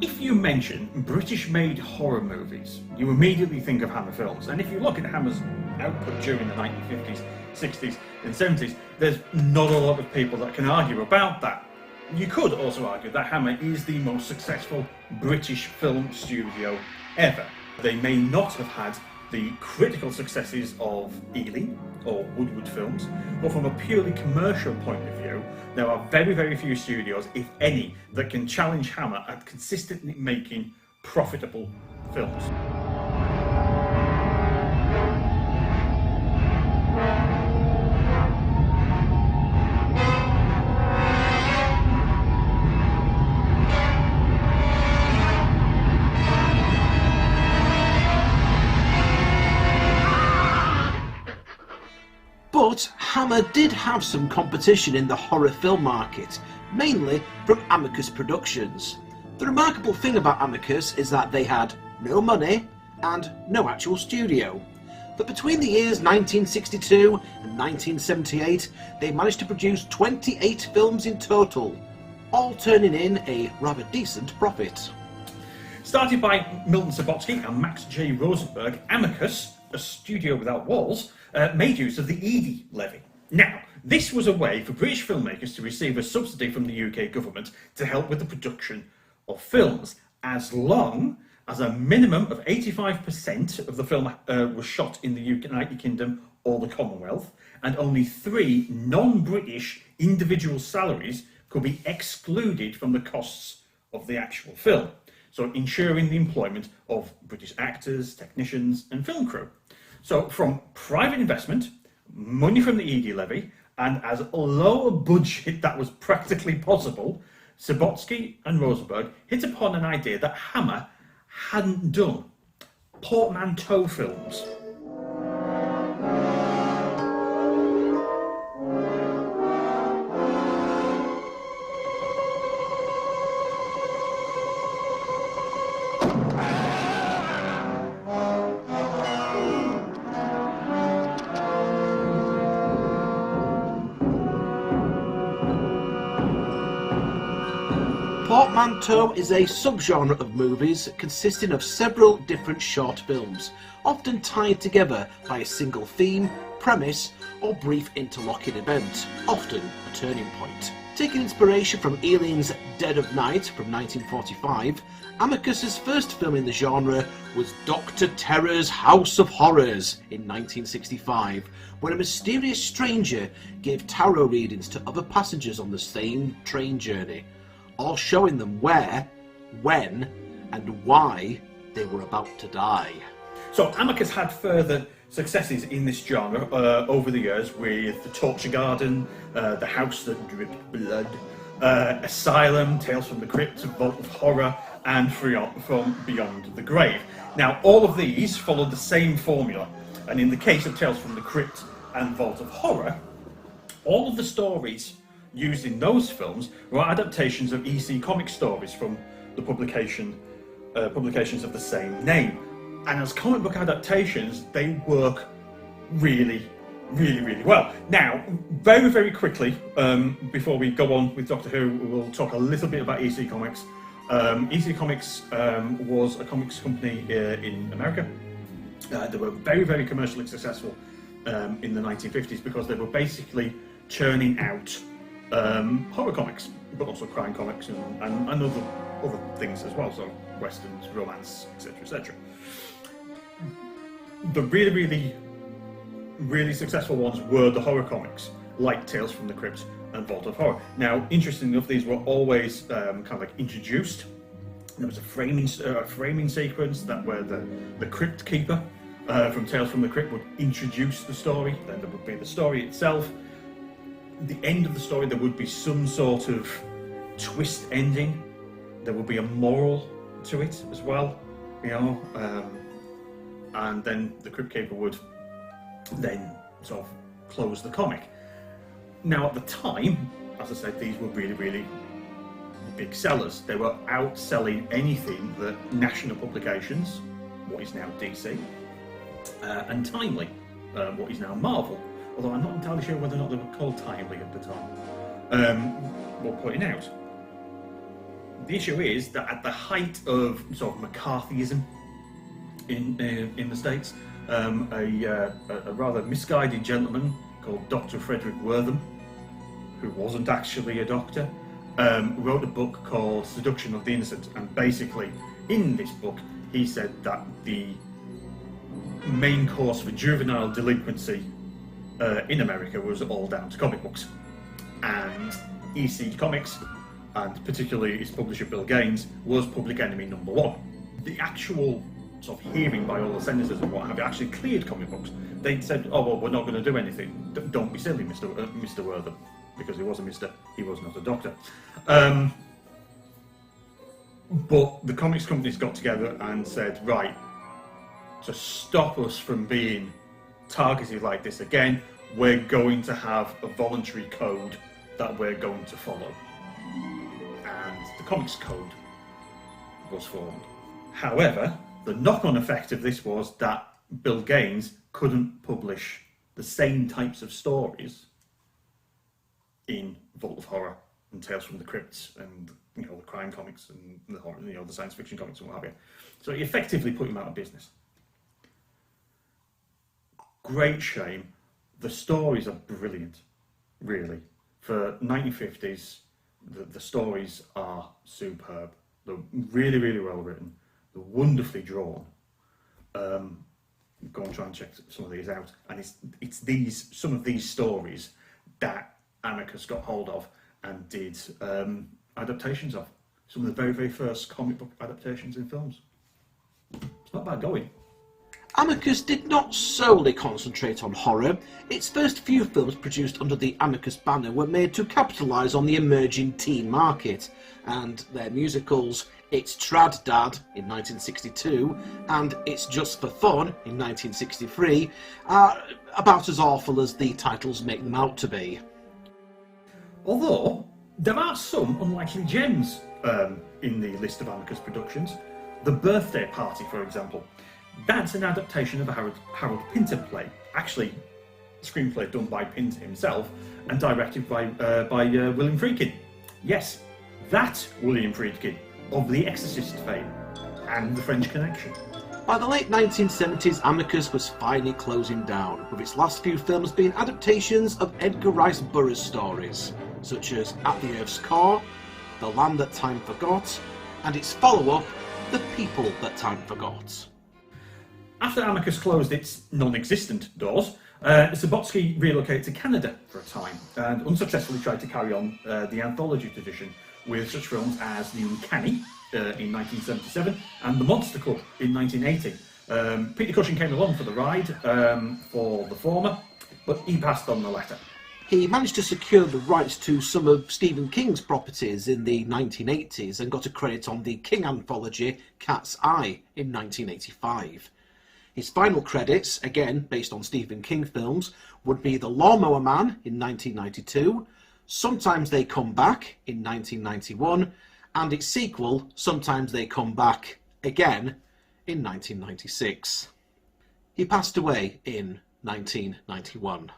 If you mention British-made horror movies, you immediately think of Hammer Films. And if you look at Hammer's output during the 1950s, 60s and 70s, there's not a lot of people that can argue about that. You could also argue that Hammer is the most successful British film studio ever. They may not have had the critical successes of Ealing or Woodward Films, but from a purely commercial point of view, there are very, very few studios, if any, that can challenge Hammer at consistently making profitable films. But Hammer did have some competition in the horror film market, mainly from Amicus Productions. The remarkable thing about Amicus is that they had no money and no actual studio. But between the years 1962 and 1978, they managed to produce 28 films in total, all turning in a rather decent profit. Started by Milton Subotsky and Max J. Rosenberg, Amicus, a studio without walls, made use of the Eady levy. Now, this was a way for British filmmakers to receive a subsidy from the UK government to help with the production of films, as long as a minimum of 85% of the film was shot in the United Kingdom or the Commonwealth, and only 3 non-British individual salaries could be excluded from the costs of the actual film, so ensuring the employment of British actors, technicians and film crew. So from private investment, money from the Eady levy, and as low a budget that was practically possible, Subotsky and Rosenberg hit upon an idea that Hammer hadn't done: portmanteau films. Portmanteau is a subgenre of movies consisting of several different short films, often tied together by a single theme, premise, or brief interlocking event, often a turning point. Taking inspiration from Ealing's Dead of Night from 1945, Amicus's first film in the genre was Doctor Terror's House of Horrors in 1965, where a mysterious stranger gave tarot readings to other passengers on the same train journey, all showing them where, when, and why they were about to die. So Amicus had further successes in this genre over the years with The Torture Garden, The House That Dripped Blood, Asylum, Tales from the Crypt, Vault of Horror, and From Beyond the Grave. Now, all of these followed the same formula, and in the case of Tales from the Crypt and Vault of Horror, all of the stories used in those films were adaptations of EC comic stories from the publications of the same name. And as comic book adaptations, they work really, really, really well. Now, very, very quickly, before we go on with Doctor Who, we'll talk a little bit about EC Comics. EC Comics was a comics company in America. They were very, very commercially successful in the 1950s because they were basically churning out horror comics, but also crime comics and other things as well, so westerns, romance, etc., etc. The really, really, really successful ones were the horror comics, like Tales from the Crypt and Vault of Horror. Now, interestingly enough, these were always kind of like introduced. There was a framing sequence that where the Crypt Keeper from Tales from the Crypt would introduce the story. Then there would be the story itself. The end of the story, there would be some sort of twist ending. There would be a moral to it as well, you know. And then the Crypt Keeper would then sort of close the comic. Now, at the time, as I said, these were really, really big sellers. They were outselling anything that National Publications, what is now DC, and Timely, what is now Marvel, although I'm not entirely sure whether or not they were called Timely at the time, were putting out. the issue is that at the height of sort of McCarthyism in the States, a rather misguided gentleman called Dr. Frederick Wortham, who wasn't actually a doctor, wrote a book called Seduction of the Innocent, and basically in this book he said that the main cause for juvenile delinquency in America was all down to comic books, and EC Comics, and particularly its publisher Bill Gaines, was public enemy number one. The actual sort of hearing by all the senators and what have you actually cleared comic books. They said, oh well, we're not going to do anything. Don't be silly, Mr. Wortham, because he was he was not a doctor. But the comics companies got together and said, right, to stop us from being targeted like this again, we're going to have a voluntary code that we're going to follow. And the comics code was formed. However, the knock-on effect of this was that Bill Gaines couldn't publish the same types of stories in Vault of Horror and Tales from the Crypts and the crime comics and the horror, the science fiction comics and what have you. So he effectively put him out of business. Great shame. The stories are brilliant, really. For 1950s, the stories are superb. They're really, really well written. They're wonderfully drawn. Go and try and check some of these out. And it's some of these stories that Amicus got hold of and did adaptations of. Some of the very, very first comic book adaptations in films. It's not bad going. Amicus did not solely concentrate on horror. Its first few films produced under the Amicus banner were made to capitalise on the emerging teen market, and their musicals It's Trad Dad in 1962 and It's Just for Fun in 1963 are about as awful as the titles make them out to be. Although, there are some unlikely gems in the list of Amicus Productions. The Birthday Party, for example. That's an adaptation of a Harold Pinter play. Actually, a screenplay done by Pinter himself and directed by William Friedkin. Yes, that William Friedkin of The Exorcist fame and The French Connection. By the late 1970s, Amicus was finally closing down, with its last few films being adaptations of Edgar Rice Burroughs stories, such as At the Earth's Core, The Land That Time Forgot, and its follow-up, The People That Time Forgot. After Amicus closed its non-existent doors, Subotsky relocated to Canada for a time and unsuccessfully tried to carry on the anthology tradition with such films as The Uncanny in 1977 and The Monster Club in 1980. Peter Cushing came along for the ride for the former, but he passed on the latter. He managed to secure the rights to some of Stephen King's properties in the 1980s and got a credit on the King anthology Cat's Eye in 1985. His final credits, again based on Stephen King films, would be The Lawnmower Man in 1992, Sometimes They Come Back in 1991, and its sequel, Sometimes They Come Back Again, in 1996. He passed away in 1991.